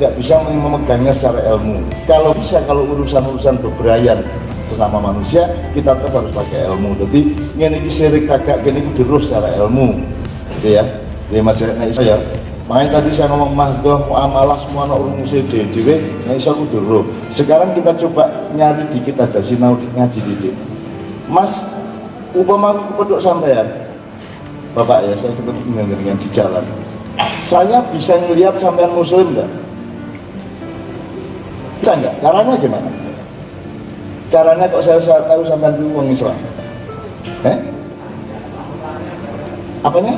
tidak bisa memegangnya secara ilmu. Kalau bisa, kalau urusan-urusan bebrayan sesama manusia, kita tetap harus pakai ilmu. Jadi ini syirik kagak gini terus secara ilmu, gitu ya. Ya Mas ya. Makanya tadi saya ngomong mahdoh, muamalah semua anak urung musil dewe, nah iso kudu roh. Sekarang kita coba nyari dikit aja sinau ngaji didik. Mas, upama pedok sampean, Bapak ya, saya ketemu dengan di jalan. Saya bisa melihat sampean muslim enggak? Bisa enggak? Caranya gimana? Caranya kok saya tahu sampean itu orang Islam? Apanya?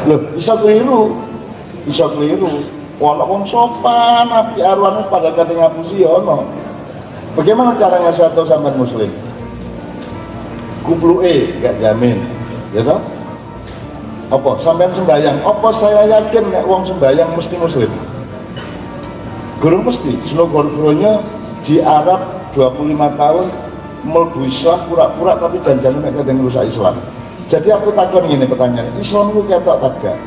Loh, iso keliru. Wong sopan, api arwane pada kate ngapusi ya ono. Bagaimana caranya saya tahu sampean muslim? Kupluke gak jamin, ya toh? Apa sampean sembahyang? Apa saya yakin nek wong sembahyang mesti muslim? Guru mesti, slogan-goronya di Arab 25 tahun mlebu Islam pura-pura tapi jangan nek kadang rusak Islam. Jadi aku takon gini pertanyaan, Islam itu ketok tak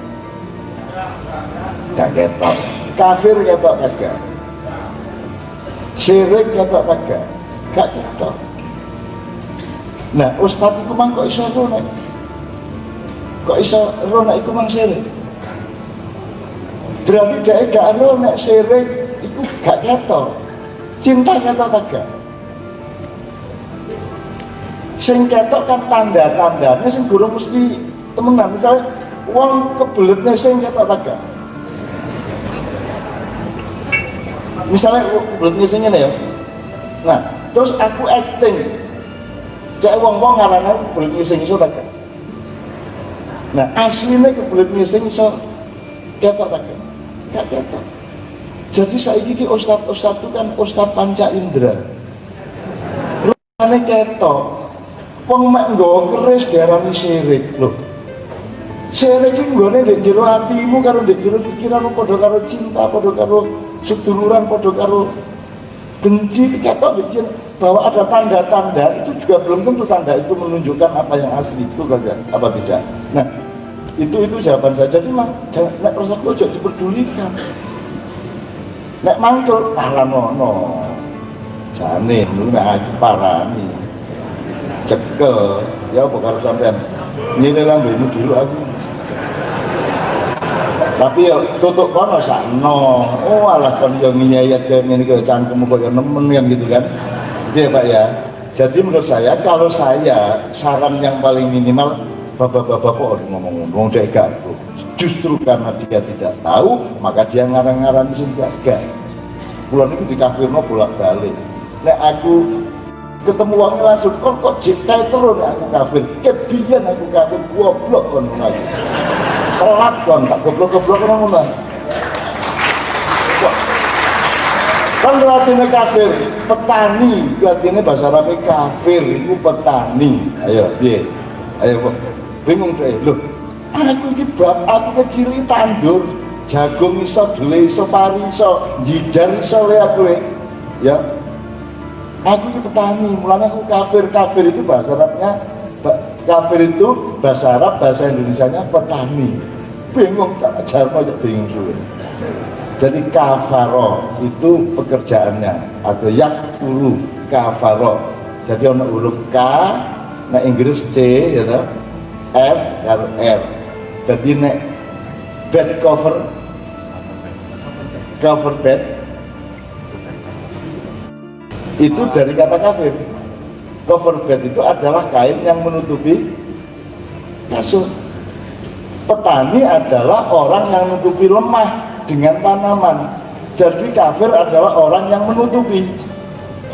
gak ketok. Kafir ketok tak syirik ketok tak gak ketok. Nah, ustadz iku mang kok iso roh nek? Kok iso roh nek iku mang syirik? Berarti dhek gak roh nek syirik iku gak ketok. Cinta ketok tak gak? Sing ketok kan tanda-tandanya sing guru mesti temenan. Misalnya uang kebeletnya sing ketok tak gak? Misalnya kebeletnya sing ngene ya. Nah, terus aku acting cek wong-wong ngarana kebelet ngising iso tak? Nah, aslinya kebelet ngising iso ketok tak? Gak ketok. Jadi saiki ki ustad-ustad itu kan ustad panca indera. Rupane ketok. Wong mek nggawa keris diarani syirik lho. Syirik iki nggone ndek jero atimu karo ndek jero pikiranmu padha karo cinta, padha karo seduluran, padha karo benci ketok ndek bahwa ada tanda-tanda itu juga belum tentu tanda itu menunjukkan apa yang asli itu kan apa tidak. Nah, itu jawaban saya. Jadi nek rasa ojo diperdulikan. Nek mangkel paranono. Jane nek aku parani. Cekel, ya apa karo sampean nyile lambemu dulu aku. Tapi ya tutuk kono sakno. Oh alah kon yo nyayat kaya ngene kaya cangkemmu kaya nemen kan gitu kan. Gitu ya Pak ya. Jadi menurut saya kalau saya saran yang paling minimal bapak-bapak kok ngomong dek gak. Justru karena dia tidak tahu maka dia ngarang-ngarang sing gak. Kula niku dikafirno bolak-balik. Nek aku ketemu uangnya langsung kok jikai terus aku kafir kebian aku kafir goblok kon lagi telat kon tak goblok ngono kan artinya kafir petani artinya bahasa Arabnya kafir itu petani ayo piye ayo bingung deh loh aku ini bab aku kecil tandur jagung iso dele iso pari iso jidar iso le aku ya aku ini petani, mulanya aku kafir itu bahasa Arabnya kafir itu bahasa Arab, bahasa Indonesianya petani. Bingung, jarno aja bingung sulit. Jadi kafaro itu pekerjaannya atau yakfuru kafaro. Jadi ada huruf K, nah Inggris C, ya toh, F, R. Jadi nek bed cover bed itu dari kata kafir. Cover bed itu adalah kain yang menutupi kasur. Petani adalah orang yang menutupi lemah dengan tanaman. Jadi kafir adalah orang yang menutupi.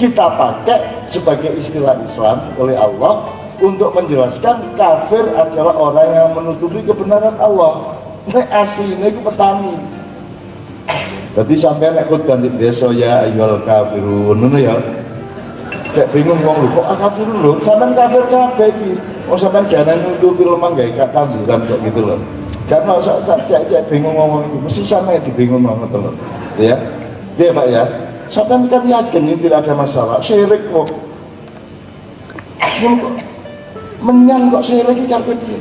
Kita pakai sebagai istilah Islam oleh Allah untuk menjelaskan kafir adalah orang yang menutupi kebenaran Allah. Ini aslinya itu petani. Jadi sampai nek khutbah di desa ya ayyuhal kafirun ngono ya. Kayak bingung wong lho kok kafirun lho, sampean kafir kabeh iki. Wong sampean jalan nutupi lemah gawe tanduran kok gitu loh. Jangan cek bingung ngomong itu, mesti sampe dibingung ngomong itu loh. Ya. Dia Pak ya. Sampean kan yakin ini tidak ada masalah. Syirik kok. Menyan kok syirik iki kabeh piye?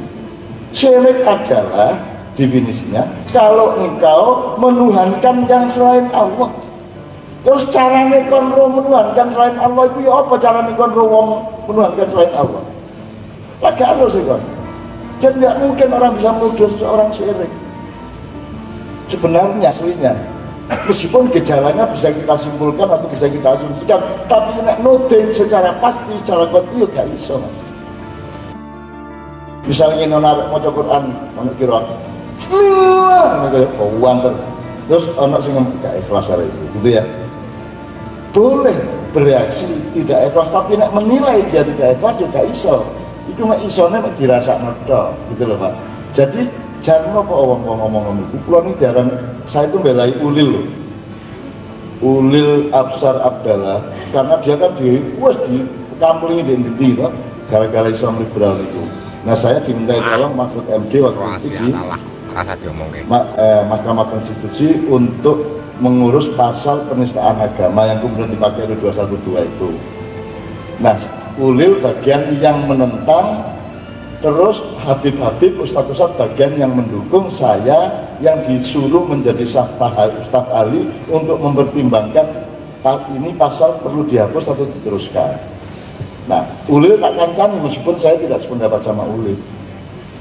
Syirik adalah definisinya, kalau engkau menuhankan yang selain Allah. Terus carane kon menuhankan selain Allah itu ya apa carane kon menuhankan selain Allah? Lagi harus sih kon. Jadi tidak mungkin orang bisa menuduh seseorang syirik. Sebenarnya aslinya, meskipun gejalanya bisa kita simpulkan atau bisa kita asumsikan, tapi nek nuding secara pasti, secara qat'i ya gak iso, Mas. Misalnya nona maca Quran, ono kira terus ono sing gak ikhlas itu, gitu ya. Boleh bereaksi tidak ikhlas, tapi nek menilai dia tidak ikhlas juga iso. Itu mek isone mek dirasakno tok, gitu loh, Pak. Jadi jangan apa ngomong itu. Kulo ini jarang, saya itu belai Ulil loh. Ulil Absar Abdallah, karena dia kan di kampung ini di gara-gara Islam liberal itu. Nah saya diminta tolong Mahfud MD waktu itu di Mahkamah Konstitusi untuk mengurus pasal penistaan agama yang kemudian dipakai oleh 212 itu. Nah Ulil bagian yang menentang, terus Habib Ustadz bagian yang mendukung, saya yang disuruh menjadi staf ahli untuk mempertimbangkan ini pasal perlu dihapus atau diteruskan. Nah, Ulil tak kancani meskipun saya tidak sependapat sama Ulil.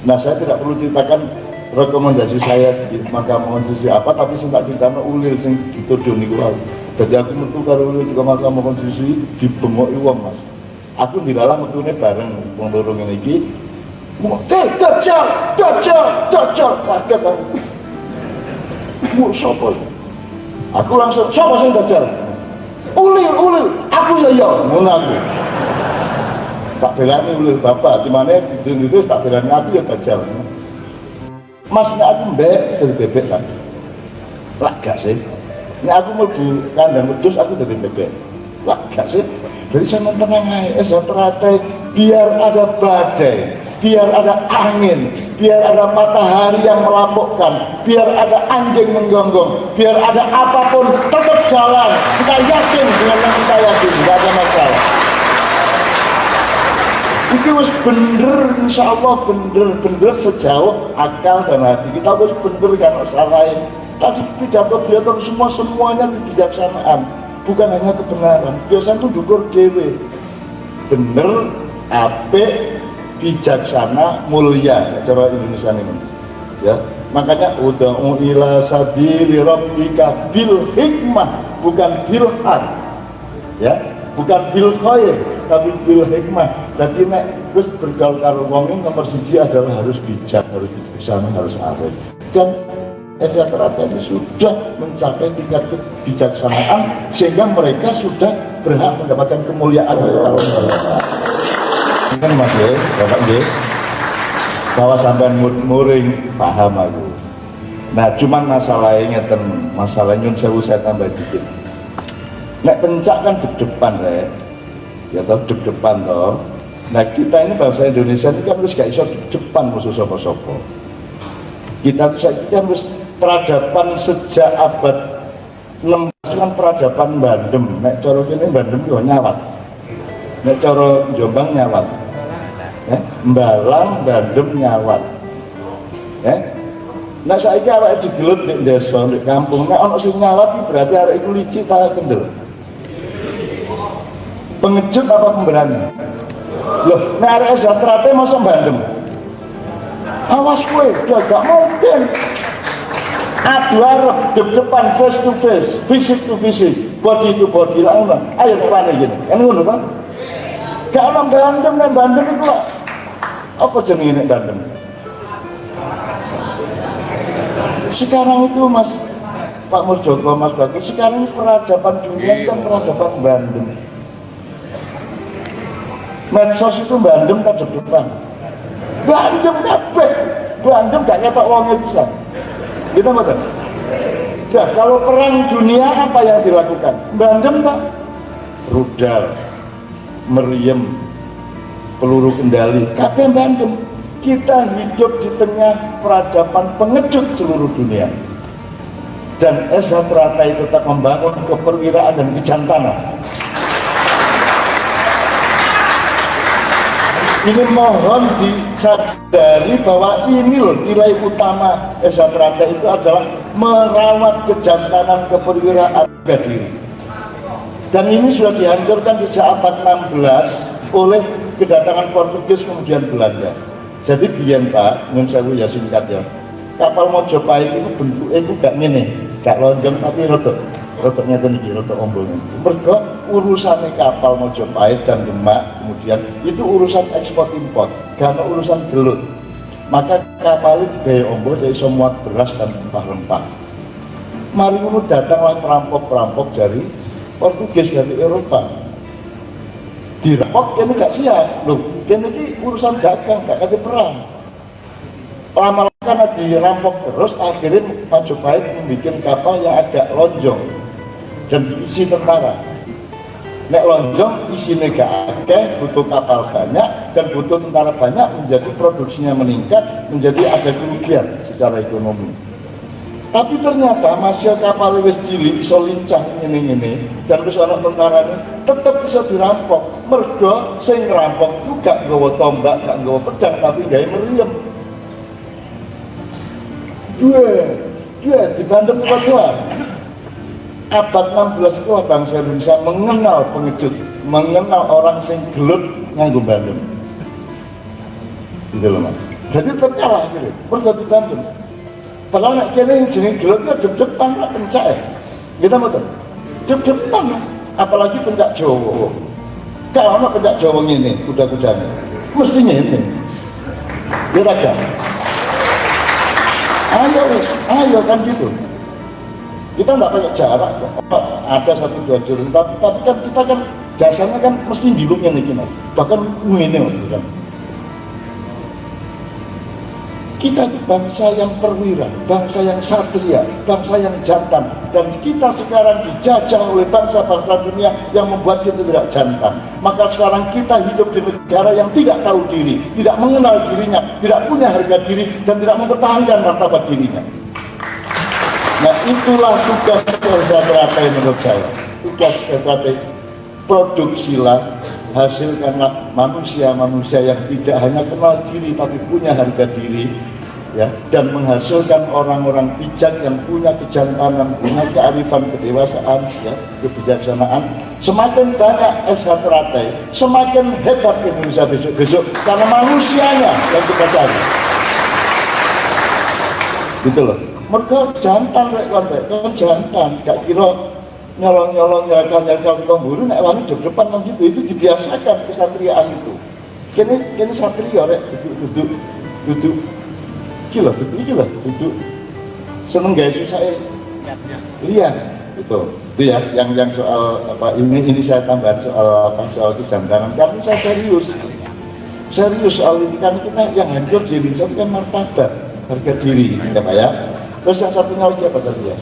Nah, saya tidak perlu ceritakan rekomendasi saya di Mahkamah Konstitusi apa, tapi saya tak ceritakan Ulil sing dituduh niku wae. Jadi aku metu karo Ulil di Mahkamah Konstitusi dibengoki wong, Mas. Aku di dalam metune bareng wong loro ngene iki. Dajjal, kaget aku. Sopo? Aku langsung, sopo sing Dajjal? Ulil, aku ya, ngono aku. Tak belani Ulil bapak, di mana di Indonesia tak belani aku ya Dajjal. Mas nek aku mbek dari bebek kan. Lah gak sih. Nek aku mlebu kandang wedhus aku dadi bebek. Lah gak sih. Jadi saya tenang aja, teratai biar ada badai, biar ada angin, biar ada matahari yang melapukkan, biar ada anjing menggonggong, biar ada apapun tetap jalan. Kita yakin dengan yang kita yakin, tidak ada masalah. Itu harus bener, insya Allah bener sejauh akal dan hati kita harus bener kan usahai. Tadi pidato semuanya kebijaksanaan. Bukan hanya kebenaran, biasanya itu dukur dewe bener, apik, bijaksana, mulia cara Indonesia ini ya. Makanya ud'u ila sabili rabbika bil hikmah, bukan bil haq ya, bukan bil khair tapi bil hikmah. Jadi nek wis bergaul karo wong nomor siji adalah harus bijak, harus bijaksana, harus arif. Dan Ezra tadi sudah mencapai tingkat kebijaksanaan sehingga mereka sudah berhak mendapatkan kemuliaan dari Allah. Kan Mas ya, Bapak ya, bahwa sampean muring paham aku. Nah, cuman masalahnya nyun sewu saya tambah dikit. Nek pencak kan deg-depan rek, ya toh deg-depan toh. Nah kita ini bangsa Indonesia itu kan harus gak iso deg-depan musuh sopo-sopo. Kita tuh harus peradaban sejak abad 16 kan peradaban Bandem. Nek cara kene Bandem yo nyawat. Nek cara Jombang nyawat. Mbalang Bandem nyawat. Nek saiki awake digelut nek desa nek kampung nek ana sing nyawat iki berarti arek iku licik ta kendel. Pengecut apa pemberani? Loh, nek arek Zatrate mosok Bandem. Awas kowe, gak mungkin. Adu arep depan face to face, fisik to fisik, body to body lah. Ayo kemana gini? Kan ngono kan? Gak ono Bandem itu lah. Apa jenenge nek Bandem? Sekarang itu Mas Pak Murjoko, Mas Bagus, sekarang peradaban dunia kan peradaban Bandem. Medsos itu Bandem tak depan. Bandem kabeh. Bandem gak ketok wonge bisa. Kita betul. Ya, kalau perang dunia apa yang dilakukan? Bandem tak? Rudal, meriam, peluru kendali, kabeh Bandem. Kita hidup di tengah peradaban pengecut seluruh dunia. Dan Esa Teratai tetap membangun keperwiraan dan kejantanan. Ini mohon disadari bahwa ini loh nilai utama SH Trate itu adalah merawat kejantanan keperwiraan harga diri. Dan ini sudah dihancurkan sejak abad 16 oleh kedatangan Portugis kemudian Belanda. Jadi biyen Pak, nyun sewu ya singkat ya. Kapal Mojopahit itu bentuknya itu gak ngene, gak lonjong tapi rotok ngeten iki, rotok ombol. Mergo urusannya kapal Mojopahit dan Demak kemudian itu urusan ekspor impor, gak ada urusan gelut. Maka kapal itu gaya ombol jadi iso muat beras dan rempah-rempah. Mari ngono datanglah perampok-perampok dari Portugis dari Eropa. Dirampok kene gak siap. Loh, kene iki urusan dagang, gak kate perang. Lama-lama karena dirampok terus akhirnya Majapahit membuat kapal yang agak lonjong dan diisi tentara. Nek lonjong isinya gak akeh, butuh kapal banyak dan butuh tentara banyak, menjadi produksinya meningkat, menjadi ada kerugian secara ekonomi. Tapi ternyata masih kapal wis cilik iso lincah ngene-ngene dan wis ana tentarane tetep bisa dirampok. Mergo sing ngerampok ku gak nggawa tombak, gak nggawa pedang tapi gawe meriam. Dua di Bandung kedua. Abad 16 itu bangsa Indonesia mengenal pengecut, mengenal orang sing gelut nganggo Bandung. Gitu loh Mas. Jadi terkalah akhirnya, mergo di Bandung. Padahal nek kene yang jeneng gelut ya dep-depan lah pencak ya. Kita betul. Dep-depan apalagi pencak Jawa. Kalau ana pencak Jawa ngene, kuda-kudane. Mesti ngene. Ya tak? Ayo kan gitu. Kita nggak pakai jarak kok. Ada 1-2 jurus, tapi kan kita kan dasarnya kan mesti diluknya nih Mas. Bahkan ini Mas. Kita itu bangsa yang perwira, bangsa yang satria, bangsa yang jantan, dan kita sekarang dijajah oleh bangsa-bangsa dunia yang membuat kita tidak jantan. Maka sekarang kita hidup di negara yang tidak tahu diri, tidak mengenal dirinya, tidak punya harga diri, dan tidak mempertahankan martabat dirinya. Nah itulah tugas SH menurut saya. Tugas SH produksilah, hasilkanlah manusia-manusia yang tidak hanya kenal diri tapi punya harga diri, ya, dan menghasilkan orang-orang bijak yang punya kejantanan, punya kearifan, kedewasaan, ya, kebijaksanaan. Semakin banyak SH Trate, semakin hebat Indonesia besok-besok karena manusianya yang kita cari. Gitu loh. Mereka jantan rek kan jantan, gak kira nyolong-nyolong nyerahkan di pemburu, nek wani depan gitu, itu dibiasakan kesatriaan itu. Kene satria rek duduk gila, duduk seneng guys susah lihat itu ya yang soal apa ini saya tambahan soal kejantanan karena saya serius soal ini kan kita yang hancur di Indonesia itu kan martabat harga diri gitu ya Pak ya. Terus yang satunya lagi apa tadi ya?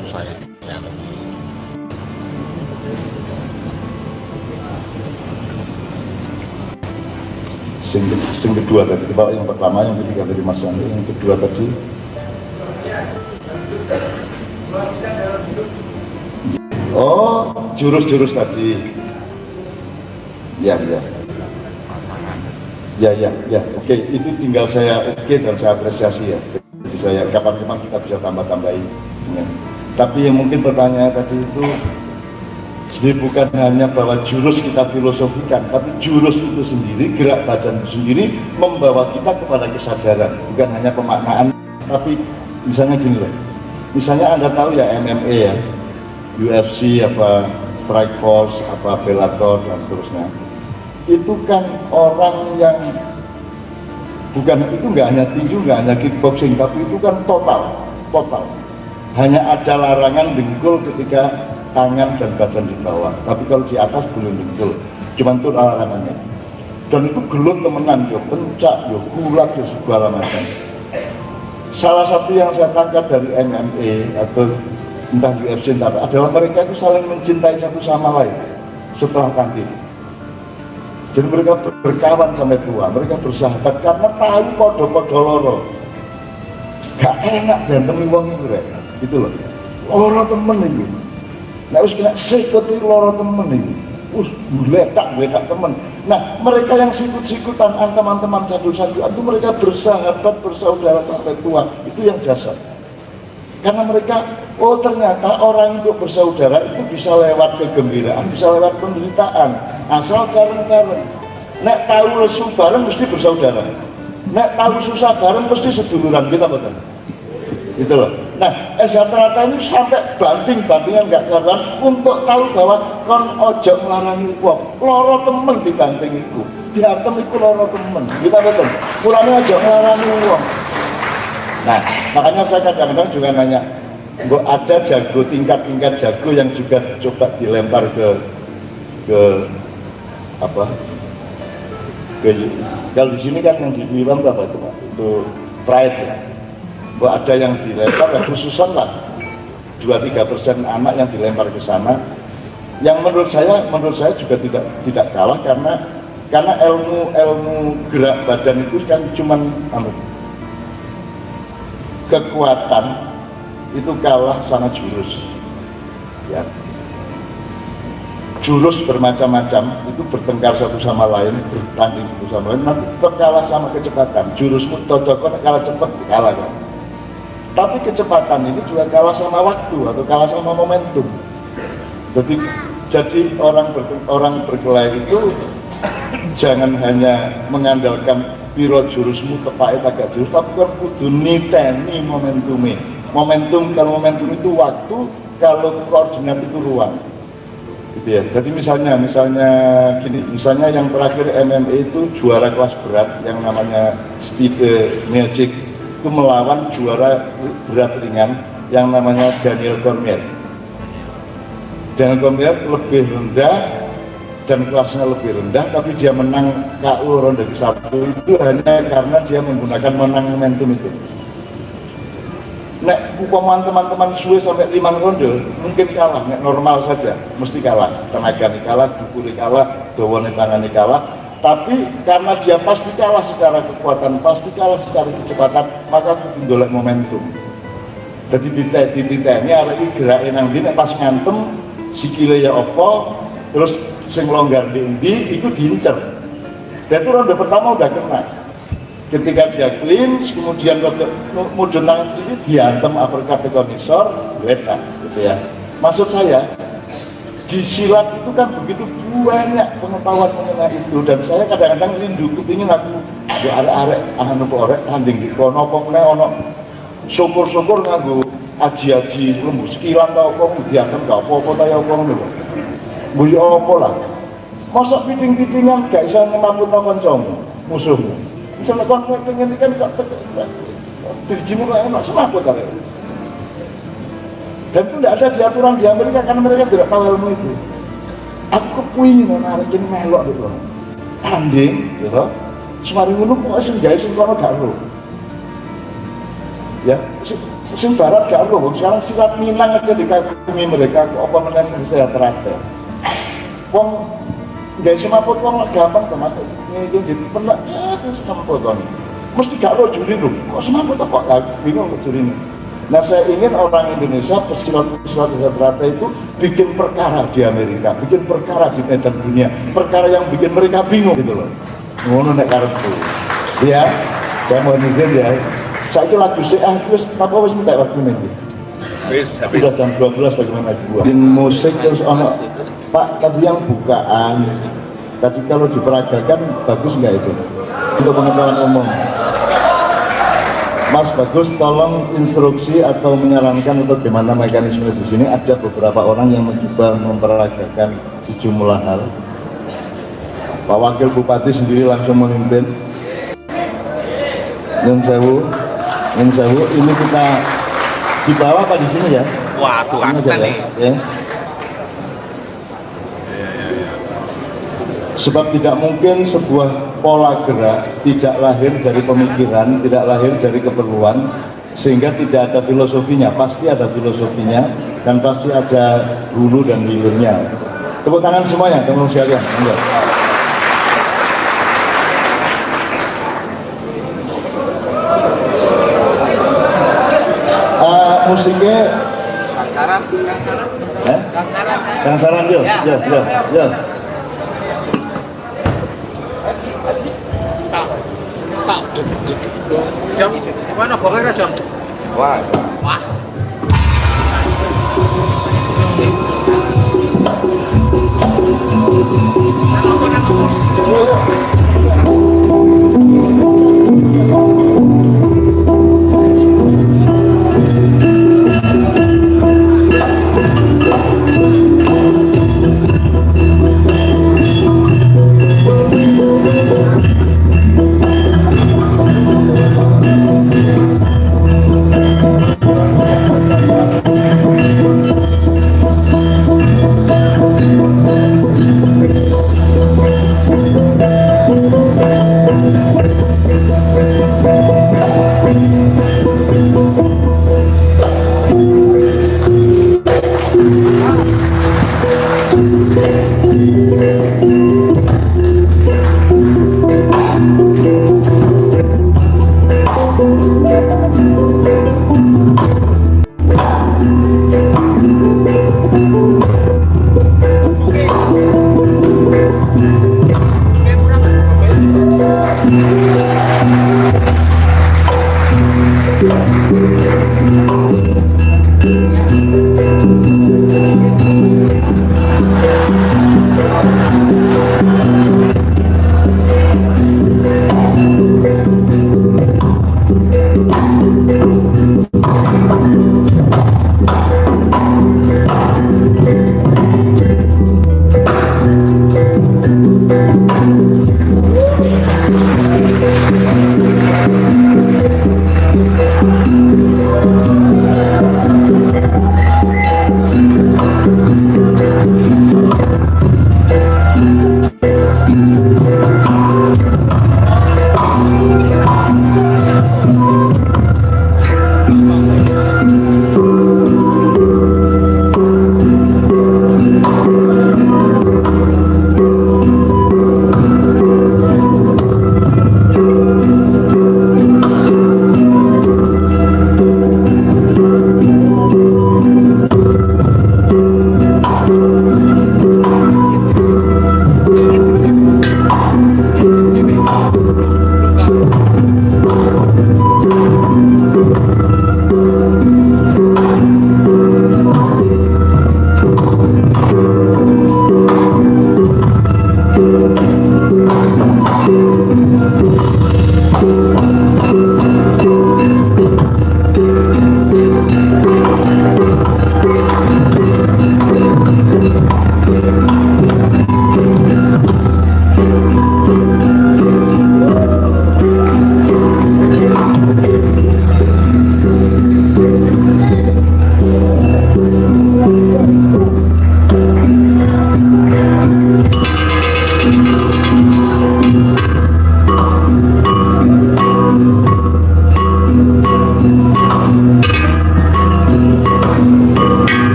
Yang kedua tadi, yang pertama, yang ketiga tadi Mas Andi, yang kedua tadi. Oh, jurus-jurus tadi. Ya. Oke, itu tinggal saya dan saya apresiasi ya. Jadi saya kapan-kapan kita bisa tambah-tambahin. Ya. Tapi yang mungkin pertanyaan tadi itu, jadi bukan hanya bahwa jurus kita filosofikan, tapi jurus itu sendiri, gerak badan itu sendiri membawa kita kepada kesadaran, bukan hanya pemaknaan. Tapi misalnya gini loh, misalnya Anda tahu ya MMA ya, UFC apa Strike Force apa Bellator dan seterusnya, itu kan orang yang bukan itu nggak hanya tinju, nggak hanya kickboxing, tapi itu kan total. Hanya ada larangan dengkul ketika tangan dan badan di bawah, tapi kalau di atas boleh dengkul, cuman itu larangannya. Dan itu gelut temenan, ya pencak, ya gulat, ya segala macam. Salah satu yang saya tangkap dari MMA atau entah UFC adalah mereka itu saling mencintai satu sama lain setelah tanding. Jadi mereka berkawan sampai tua, mereka bersahabat karena tahu podo-podo loro. Gak enak gantemi wong itu rek, gitu loh. Loro temen itu. Nek wis kena sikut iki loro temen iki. Meledak teman. Nah, mereka yang sikut-sikutan, teman-teman sadu-saduan itu mereka bersahabat, bersaudara sampai tua. Itu yang dasar. Karena mereka, ternyata orang untuk bersaudara itu bisa lewat kegembiraan, bisa lewat penderitaan. Asal bareng-bareng. Nek tahu lesu bareng mesti bersaudara. Nek tahu susah bareng mesti seduluran, kita betul. Gitu loh. Nah, rata-rata ini sampai banting-bantingan gak karuan untuk tahu bahwa kon ojo melarani wong. Loro temen dibanting iku. Diantem iku loro temen. Kita betul. Mulane ojo melarani wong. Nah, makanya saya kadang-kadang juga nanya, kok ada jago tingkat-tingkat jago yang juga coba dilempar ke apa? Kalau di sini kan yang di film apa itu Pak? Itu pride ya. Ada yang dilempar, khususan lah 2-3% anak yang dilempar ke sana, yang menurut saya juga tidak kalah karena ilmu gerak badan itu kan cuman kekuatan itu kalah sama jurus, ya. Jurus bermacam-macam itu bertengkar satu sama lain, bertanding satu sama lain, nanti tetap kalah sama kecepatan. Jurusmu cocok kalah cepat kalah kan. Tapi kecepatan ini juga kalah sama waktu atau kalah sama momentum. Jadi orang berkelahi itu jangan hanya mengandalkan piro jurusmu tepak agak jurus, tapi kan kudu niteni momentumnya. Kalau momentum itu waktu, kalau koordinat itu ruang. Gitu ya. Jadi misalnya gini, misalnya yang terakhir MMA itu juara kelas berat yang namanya Steve Miocic itu melawan juara berat ringan yang namanya Daniel Cormier. Daniel Cormier lebih rendah dan kelasnya lebih rendah, tapi dia menang KO ronde ke-1 itu hanya karena dia menggunakan menang momentum itu. Nek umpamaan teman-teman suwe sampai 5 ronde mungkin kalah, nek normal saja mesti kalah, tenaga kalah, dukuri kalah, dawane tangani kalah. Tapi karena dia pasti kalah secara kekuatan, pasti kalah secara kecepatan, maka kudu golek momentum. Jadi dititeni arek iki gerake nang ndi nek pas ngantem sikile ya apa, terus sing longgar di endi iku diincer. Dan itu ronde pertama udah kena. Ketika dia clean, kemudian mudun tangan kiri diantem uppercut ke konisor, beda gitu ya. Maksud saya di silat itu kan begitu banyak pengetahuan mengenai itu, dan saya kadang-kadang rindu kepingin aku ya arek-arek anu orek tanding di kono apa meneh ono syukur-syukur nganggo aji-aji lembu sekilan ta apa diantem gak apa-apa ta ya apa ngono lho. Mburi apa lah. Masa piting-pitingan gak iso ngemaputno kancamu, musuhmu. Misalnya kon pengen kan gak dijimu kok enak semaput arek. Dan itu tidak ada di aturan di Amerika karena mereka tidak tahu ilmu itu. Aku kepingin arek iki melok gitu. Tanding gitu. Semari ngono kok sing gawe sing kono gak ro. Ya, sing barat gak ro. Sekarang silat Minang aja dikagumi mereka kok apa meneh sing sehat teratur. Wong gawe semaput wong gampang to Mas. Iki jadi penak terus semaput to. Mesti gak ro juri lho. Kok semaput kok bingung kok jurine. Nah, saya ingin orang Indonesia pesilat-pesilat rata itu bikin perkara di Amerika, bikin perkara di medan dunia, perkara yang bikin mereka bingung gitu loh. Ngono nek karepku. Ya, saya mau izin ya. Saiki lagu terus apa wis entek waktu iki? Wis habis. Udah jam 12 bagaimana gua? Di musik terus ono Pak tadi yang bukaan. Tadi kalau diperagakan bagus enggak itu? Untuk pengetahuan umum. Mas Bagus, tolong instruksi atau menyarankan untuk bagaimana mekanisme di sini. Ada beberapa orang yang mencoba memperagakan sejumlah hal. Pak Wakil Bupati sendiri langsung memimpin. Nyun sewu, ini kita di bawah apa di sini ya? Wah, tuh nih. Ya. Sebab tidak mungkin sebuah pola gerak tidak lahir dari pemikiran, tidak lahir dari keperluan, sehingga tidak ada filosofinya. Pasti ada filosofinya dan pasti ada hulu dan hilirnya. Tepuk tangan semuanya, teman-teman sekalian. Musiknya Kang Saran. Kang Saran, yo. Jam, mana gorengnya jam? Wah. Wah.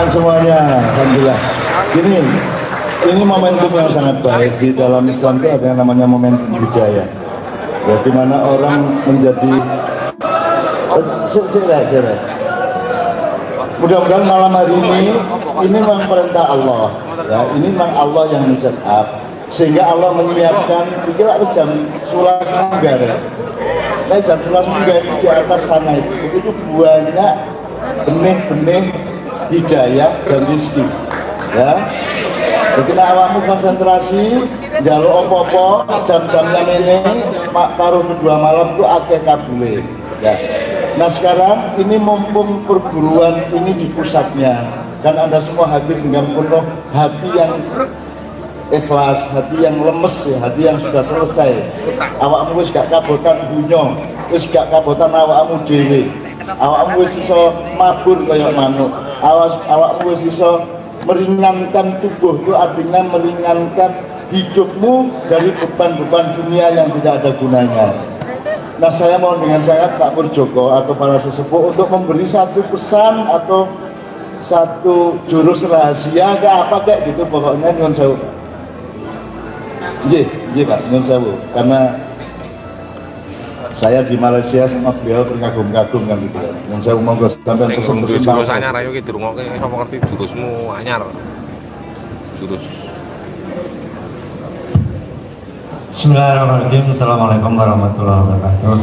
Semuanya, alhamdulillah. Ini momentum yang sangat baik. Di dalam Islam itu ada yang namanya momentum budaya, ya, di mana orang menjadi mudah-mudahan malam hari ini memang perintah Allah, ya, ini memang Allah yang men-set up, sehingga Allah menyiapkan, pikir harus jam surah munggah, ya. Nah, jam surah munggah itu di atas sana itu banyak benih-benih hidayah dan rizki, ya. Ketika awakmu konsentrasi jaluk opo-opo jam-jamnya ini taruh kedua malam itu akeh kabule, ya. Nah sekarang ini mumpung perguruan ini di pusatnya dan Anda semua hadir dengan penuh hati yang ikhlas, hati yang lemes ya, hati yang sudah selesai. Awakmu wis gak kabotan dunya, wis gak kabotan awakmu dhewe. Awakmu wis iso mabur kaya manuk. Awakmu wis iso meringankan tubuh, itu artinya meringankan hidupmu dari beban-beban dunia yang tidak ada gunanya. Nah, saya mohon dengan sangat Pak Purjoko atau para sesepuh untuk memberi satu pesan atau satu jurus rahasia ke apa kayak gitu, pokoknya nyuwun sewu. Nggih Pak, nyuwun sewu. Karena saya di Malaysia sama beliau terkagum-kagum kan gitu. Nyuwun sewu, monggo sampean Sing jurus anyar ayo ki dirungokke sapa ngerti jurusmu anyar. Jurus. Bismillahirrahmanirrahim. Assalamualaikum warahmatullahi wabarakatuh.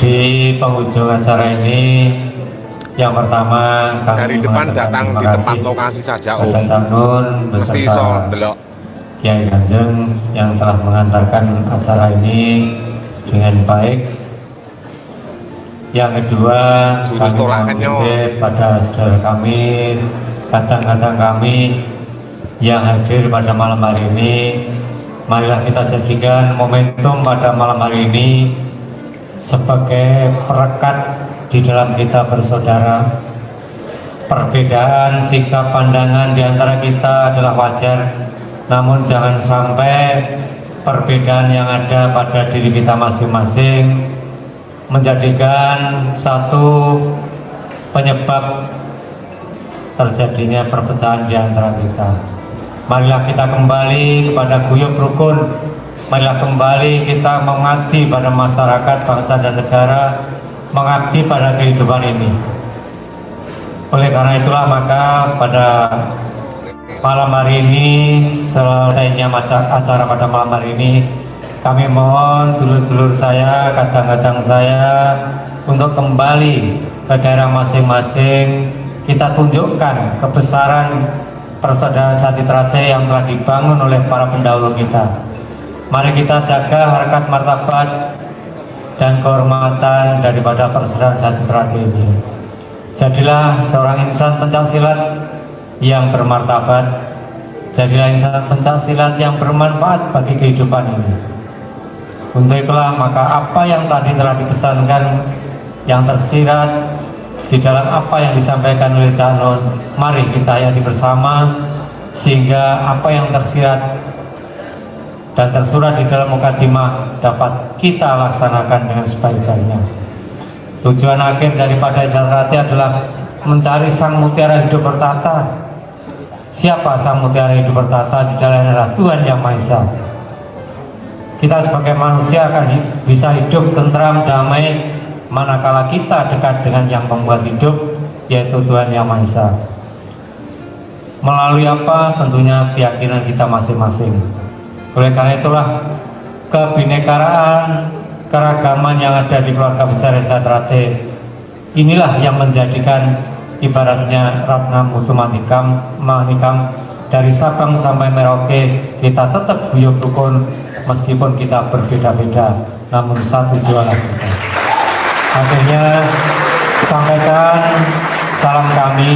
Di penghujung acara ini, yang pertama kami Dari depan datang di tempat lokasi saja Om. Sanun Mesti iso ndelok. Kiai Kanjeng yang telah mengantarkan acara ini dengan baik. Yang kedua, Jurus kami tolakannya. mohon pada saudara kami, kadang-kadang kami yang hadir pada malam hari ini. Marilah kita jadikan momentum pada malam hari ini sebagai perekat di dalam kita bersaudara. Perbedaan sikap pandangan di antara kita adalah wajar, namun jangan sampai perbedaan yang ada pada diri kita masing-masing menjadikan satu penyebab terjadinya perpecahan di antara kita. Marilah kita kembali kepada guyub rukun. Marilah kembali kita mengabdi pada masyarakat, bangsa dan negara, mengabdi pada kehidupan ini. Oleh karena itulah maka pada malam hari ini, selesainya acara pada malam hari ini, kami mohon dulur-dulur saya, kadang-kadang saya untuk kembali ke daerah masing-masing. Kita tunjukkan kebesaran persaudaraan Sati Trate yang telah dibangun oleh para pendahulu kita. Mari kita jaga harkat martabat dan kehormatan daripada persaudaraan Sati Trate ini. Jadilah seorang insan pencaksilat yang bermartabat. Jadilah insan pencaksilat yang bermanfaat bagi kehidupan ini. Untuk itulah maka apa yang tadi telah dipesankan, yang tersirat di dalam apa yang disampaikan oleh Cak Nun, mari kita hayati bersama sehingga apa yang tersirat dan tersurat di dalam mukadimah dapat kita laksanakan dengan sebaik-baiknya. Tujuan akhir daripada Trate adalah mencari sang mutiara hidup bertata. Siapa sang mutiara hidup bertata? Di dalamnya adalah Tuhan Yang Maha Esa. Kita sebagai manusia akan bisa hidup tentram, damai manakala kita dekat dengan yang membuat hidup, yaitu Tuhan Yang Maha Esa. Melalui apa? Tentunya keyakinan kita masing-masing. Oleh karena itulah kebinekaan, keragaman yang ada di keluarga besar Esa Trate inilah yang menjadikan ibaratnya Ratna Mutu Manikam dari Sabang sampai Merauke kita tetap guyub rukun meskipun kita berbeda-beda, namun satu jualan kita. Akhirnya sampaikan salam kami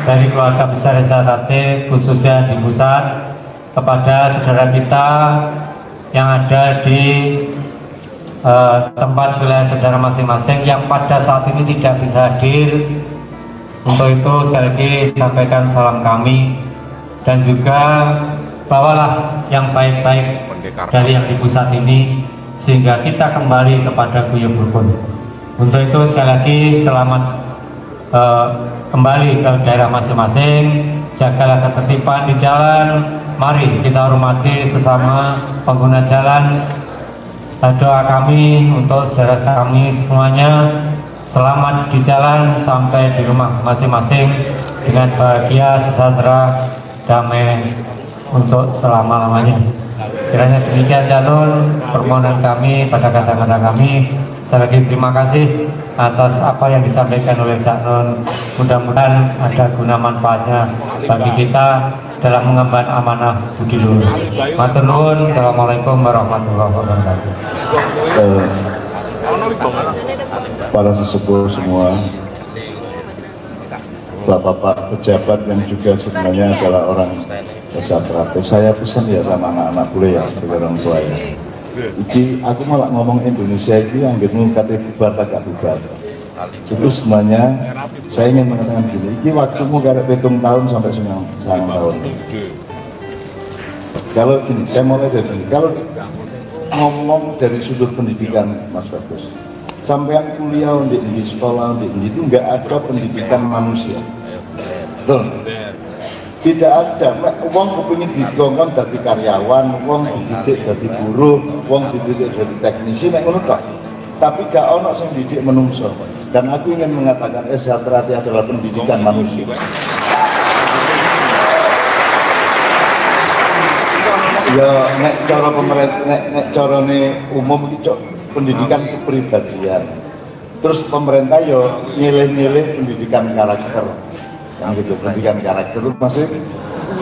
dari keluarga besar Esa Trate khususnya di pusat kepada saudara kita yang ada di tempat wilayah saudara masing-masing yang pada saat ini tidak bisa hadir. Untuk itu sekali lagi sampaikan salam kami dan juga bawalah yang baik-baik dari yang di pusat ini sehingga kita kembali kepada guyub rukun. Untuk itu sekali lagi selamat kembali ke daerah masing-masing. Jagalah ketertiban di jalan. Mari kita hormati sesama pengguna jalan. Doa kami untuk saudara kami semuanya selamat di jalan sampai di rumah masing-masing dengan bahagia, sejahtera, damai untuk selama-lamanya. Kiranya demikian Janun permohonan kami pada kata-kata kami. Sekali lagi terima kasih atas apa yang disampaikan oleh Cak Nun. Mudah-mudahan ada guna manfaatnya bagi kita dalam mengemban amanah budi luhur. Matur nuwun. Assalamualaikum warahmatullahi wabarakatuh. Para sesepuh semua, bapak-bapak pejabat yang juga sebenarnya adalah orang Satrate. Saya pesan ya sama anak-anak boleh ya sebagai orang tua ya. Iki aku malah ngomong Indonesia ini yang gitu kata bubar agak bubar. Itu sebenarnya saya ingin mengatakan gini, iki waktumu karek 7 tahun sampai 9 tahun. Kalau gini, saya mulai dari sini. Kalau ngomong dari sudut pendidikan, Mas Bagus, sampean kuliah di sekolah di itu nggak ada pendidikan manusia. Betul? Tidak ada. Uang kepingin dikongkon dari karyawan, uang dididik dari guru, uang dididik dari teknisi, nek ngono tok. Tapi gak ono sing didik menungso. Dan aku ingin mengatakan Satrate adalah pendidikan manusia. Ya nek cara pemerintah, nek carane umum iki pendidikan kepribadian. Terus pemerintah yo nyilih-nyilih pendidikan karakter. Yang gitu, pendidikan karakter itu maksudnya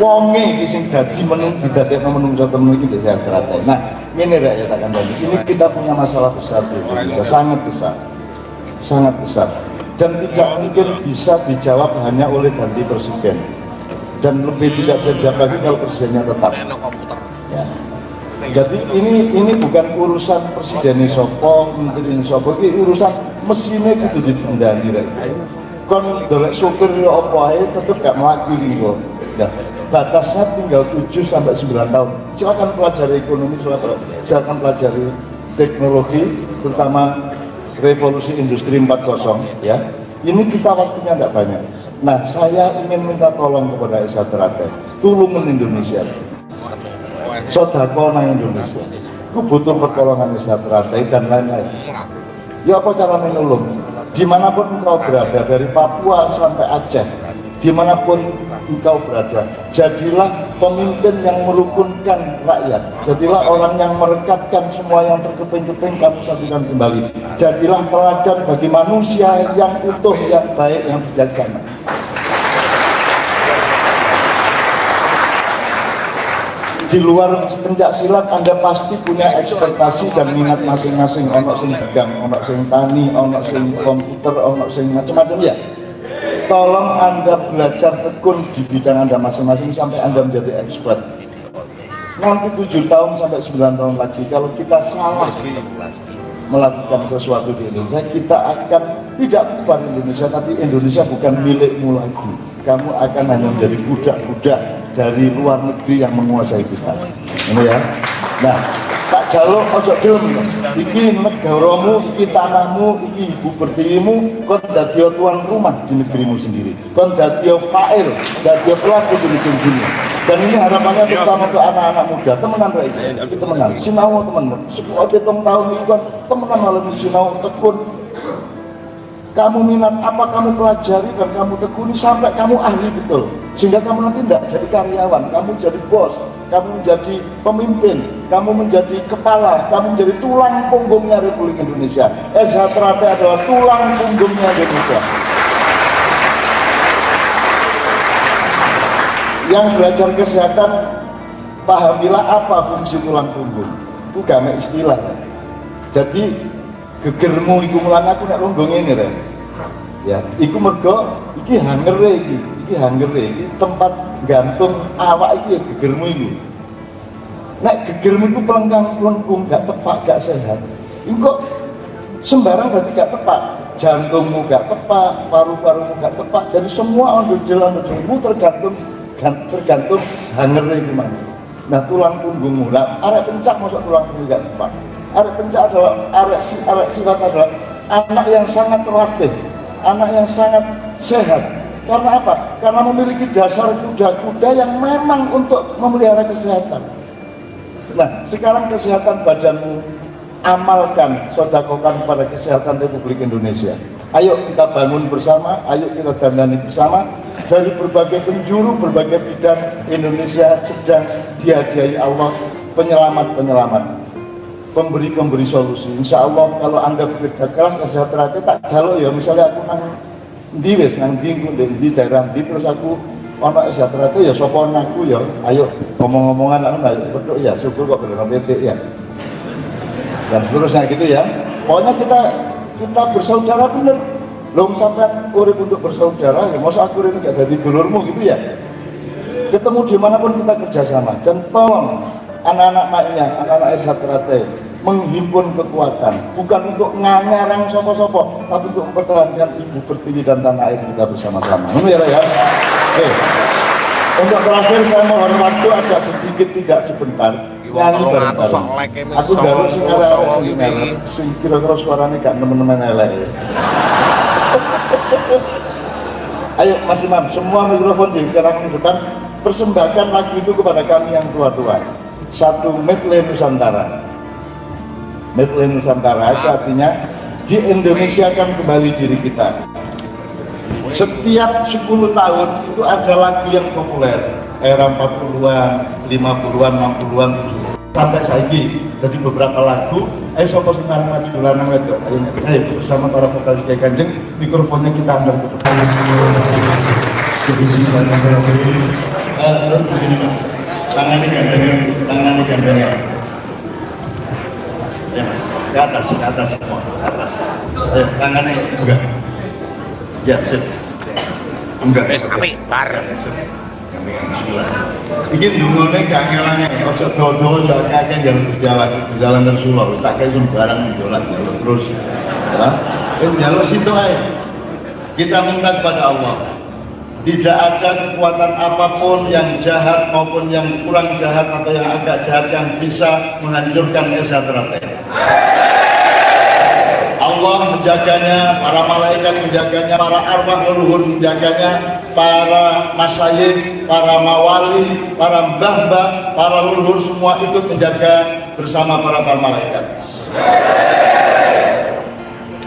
wonge iki sing dadi didadekno menungso temen iki bisa Satrate. Nah, ini rakyat akan tadi. Ini kita punya masalah besar di Indonesia, sangat besar. Sangat besar. Dan tidak mungkin bisa dijawab hanya oleh ganti presiden. Dan lebih tidak bisa dijawab lagi kalau presidennya tetap. Ya. Jadi ini bukan urusan presiden sopo, menteri sopo, ini urusan mesinnya kudu ditendani rek. Kon dolek sopir yo apa ae tetep gak mlaku iki kok. Ya, batasnya tinggal 7 sampai 9 tahun. Silakan pelajari ekonomi, silakan pelajari teknologi, terutama revolusi industri 4.0 ya. Ini kita waktunya tidak banyak. Nah, saya ingin minta tolong kepada Satrate, tulungan Indonesia. Sodako nang Indonesia. Ku butuh pertolongan Satrate dan lain-lain. Ya apa caranya nulung? Dimanapun engkau berada, dari Papua sampai Aceh, dimanapun engkau berada, jadilah pemimpin yang merukunkan rakyat, jadilah orang yang merekatkan semua yang terkeping-keping kamu satukan kembali, jadilah teladan bagi manusia yang utuh, yang baik, yang bijaksana. Di luar pencak silat Anda pasti punya ekspektasi dan minat masing-masing. Ono sing pegang, ono sing tani, ono sing komputer, ono sing macam-macam ya. Tolong Anda belajar tekun di bidang Anda masing-masing sampai Anda menjadi expert. Nanti 7 tahun sampai 9 tahun lagi kalau kita salah melakukan sesuatu di Indonesia, kita akan tidak bubar Indonesia, tapi Indonesia bukan milikmu lagi. Kamu akan hanya menjadi budak-budak dari luar negeri yang menguasai kita. Ini ya. Nah, tak jaluk ojo gelem. Iki negaramu, iki tanahmu, iki ibu pertiwimu, kon dadi tuan rumah di negerimu sendiri. Kon dadi fa'il, dadi pelaku di negeri dunia. Dan ini harapannya terutama untuk anak-anak muda, temenan rakyat, kita temenan, sinau teman, 10 tahun itu kan temenan malam sinau tekun. Kamu minat apa kamu pelajari dan kamu tekuni sampai kamu ahli betul, sehingga kamu nanti tidak jadi karyawan, kamu jadi bos, kamu menjadi pemimpin, kamu menjadi kepala, kamu menjadi tulang punggungnya Republik Indonesia. Satrate adalah tulang punggungnya Indonesia. Yang belajar kesehatan, pahamilah apa fungsi tulang punggung. Itu gak ada istilah. Jadi gegermu iku mulan aku nek lungguh ngene rek. Ya, iku mergo iki hangere iki tempat gantung awak iki ya gegermu iku. Nek gegermu iku pelengkung gak tepak, gak sehat. Iku kok sembarang berarti gak tepak. Jantungmu gak tepak, paru-parumu gak tepak. Jadi semua ondel-ondel tergantung hangere iku mang. Nah, tulang punggungmu lah, arek pencak masuk tulang punggung gak tepak. Arek pencak adalah arek sifat adalah anak yang sangat terlatih, anak yang sangat sehat. Karena apa? Karena memiliki dasar kuda-kuda yang memang untuk memelihara kesehatan. Nah, sekarang kesehatan badanmu, amalkan, sodakokan pada kesehatan Republik Indonesia. Ayo kita bangun bersama, ayo kita dandani bersama. Dari berbagai penjuru, berbagai bidang, Indonesia sedang dihadiahi Allah penyelamat-penyelamat, pemberi solusi. Insya Allah kalau Anda bekerja keras, Satrate tak jaluk ya. Misalnya aku nang di daerah di terus aku ono Satrate ya sopon aku ya. Ayo ngomong-ngomongan aku betul ya, syukur kok bener PT ya. Dan seterusnya gitu ya. Pokoknya kita bersaudara bener. Lo sampean urip untuk bersaudara, ya masa aku ini gak jadi dulurmu gitu ya. Ketemu dimanapun kita kerjasama, dan tolong anak-anak maknya, anak-anak S1 menghimpun kekuatan, bukan untuk ngarang sopo-sopo, tapi untuk mempertahankan ibu pertiwi dan tanah air kita bersama-sama. Ya, ya. Oke. Untuk terakhir saya mohon waktu agak sedikit, tidak sebentar. Nyanyi bareng-bareng. Aku jaluk sing arek sing kira-kira suaranya gak nemen-nemen elek. Ayo Mas Imam, semua mikrofon di sekarang di depan, persembahkan lagu itu kepada kami yang tua-tua. Satu medley Nusantara. Medley Nusantara itu artinya di-Indonesiakan kembali diri kita. Setiap 10 tahun itu ada lagu yang populer, era 40-an, 50-an, 60-an, sampai saiki. Jadi beberapa lagu, ayo sopo sing arep maju lanang wedok, ayo bersama para vokalis Kiai Kanjeng, mikrofonnya kita angkat ke depan. Di sini Mas. Tangannya gandengan. Ya Mas, ke atas semua, ke atas. Ayo, tangannya enggak. Ya, sip. Enggak. Wis apik bar. Iki dungane kangelane ojo dodo ojo akeh jalan Rasulullah wis tak kei sembarang dolan jalur terus. Ya. Jalur situ ae. Kita minta kepada Allah. Tidak ada kekuatan apapun yang jahat maupun yang kurang jahat atau yang agak jahat yang bisa menghancurkan S1. Allah menjaganya, para malaikat menjaganya, para arwah leluhur menjaganya, para masyayikh, para mawali, para mbah-mbah, para leluhur semua itu menjaga bersama para malaikat.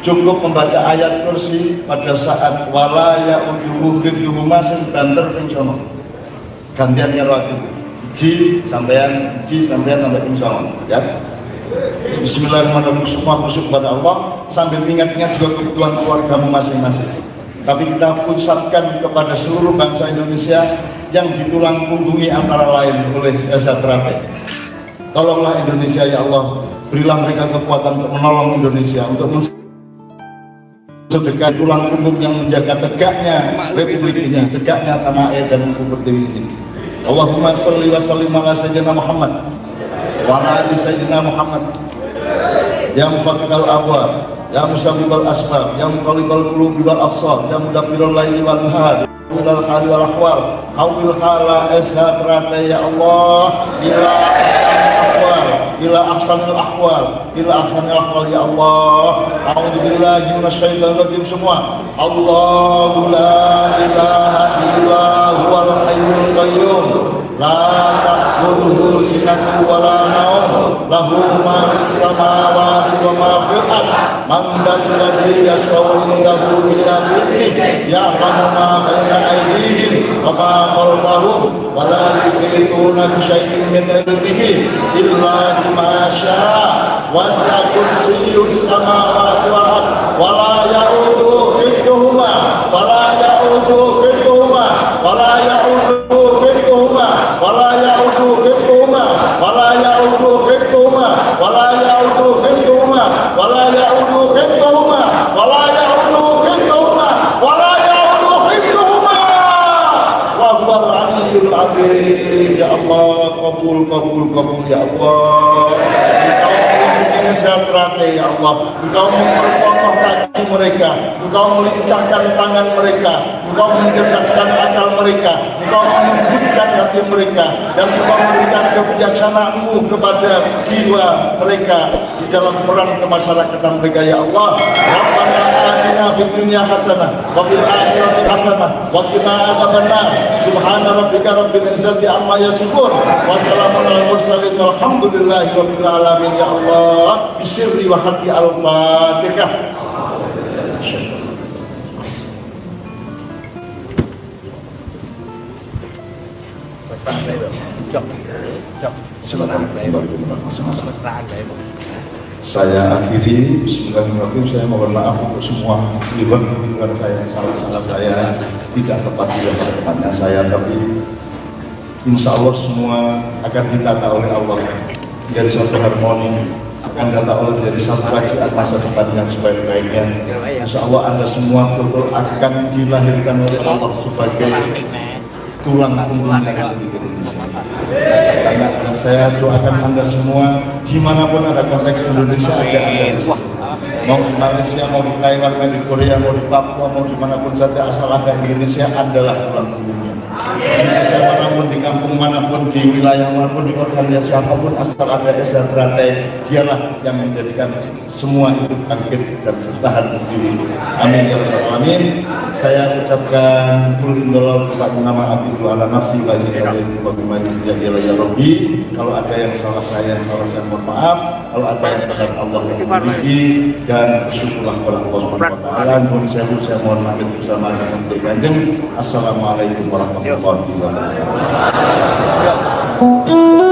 Cukup membaca ayat kursi pada saat wala ya'uduhu hifdzuhuma sing banter ping 9. Gantian karo aku. Siji sampai ping 9, ya. Bismillahirrahmanirrahim, semua khusyuk kepada Allah sambil ingat-ingat juga kebutuhan keluargamu masing-masing. Tapi kita pusatkan kepada seluruh bangsa Indonesia yang ditulang punggungi antara lain oleh S1. Tolonglah Indonesia ya Allah, berilah mereka kekuatan untuk menolong Indonesia, untuk sedekah tulang punggung yang menjaga tegaknya Republik ini, tegaknya tanah air dan ibu pertiwi ini. Allahumma sholli wa sallim ala sayyidina Muhammad wa ala ali sayyidina Muhammad. Ya mufakkikal abwab, ya musabbibal asbab, ya muqallibal qulubi wal absar, ya mudabbirul laili wal nahar, ilal hali wal ahwal, hawil hala S1 ya Allah, ila ahsanil ahwal ya Allah. A'udzubillahi minasyaitonir rajim semua. Allahu la ilaha illa huwal hayyul qayyum la ta'khudhuhu sinatun wa la nawm lahu ma fis samawati wa ma fil ardh man dzalladzi yashfa'u indahu illa bi'idhnihi ya'lamu ma baina aydihim wa ma khalfahum wa la yuhituna bi syai'in min ilmihi illa bima syaa wasi'a kursiyyus samawati wal ardh wa la ya'uduhu hifdhuhuma wa la ya'uduhu hifdhuhuma wa la ya'uduhu hifdhuhuma wa la ya'uduhu hifdhuhuma wa la ya'uduhu hifdhuhuma wa la ya'uduhu hifdhuhuma wa la ya'uduhu hifdhuhuma wa la ya'uduhu hifdhuhuma wa la ya'uduhu hifdhuhuma wa huwal 'aliyyul 'azim. Ya Allah, kabul ya Allah. S1 ya Allah, Engkau memperkokoh kaki mereka, Engkau melincahkan tangan mereka, Engkau mencerdaskan akal mereka, Engkau melembutkan hati mereka, dan Engkau memberikan kebijaksanaan-Mu kepada jiwa mereka di dalam peran kemasyarakatan mereka ya Allah. Rabbana atina fid dunya hasanah wa fil akhirati hasanah wa qina adzabannar. Subhana rabbika rabbil izzati amma yasifun wa salamun alal mursalin walhamdulillahi rabbil alamin ya Allah. Bisirri wa hati al-Fatihah. Saya akhiri, bismillahirrahmanirrahim. Saya mohon maaf untuk semua lihat saya, salah saya tidak tepat di tempatnya saya, tapi insya Allah semua akan ditata oleh Allah menjadi satu harmoni Anda tak oleh menjadi satu kajian masa depan yang sebaik-baiknya. Insya Allah Anda semua betul akan dilahirkan oleh Allah sebagai tulang punggungnya Republik Indonesia. Karena saya doakan Anda semua dimanapun ada konteks Indonesia ada Anda di situ. Mau di Malaysia, mau di Taiwan, mau di Korea, mau di Papua, mau dimanapun saja asal ada Indonesia adalah tulang punggungnya. Di desa manapun, di kampung manapun, di wilayah manapun, di organisasi apapun, asal ada SHTRAT, dialah yang menjadikan semua itu bangkit dan bertahan berdiri. Amin ya rabbal alamin. Saya ucapkan kul indallah satu nama abdu ala nafsi wa inni wa bima ya rabbi. Kalau ada yang salah saya mohon maaf. Kalau ada yang benar Allah yang memiliki dan bersyukurlah kepada Allah Subhanahu wa taala. Mohon saya mohon pamit bersama dengan Kanjeng. Assalamualaikum warahmatullahi wabarakatuh.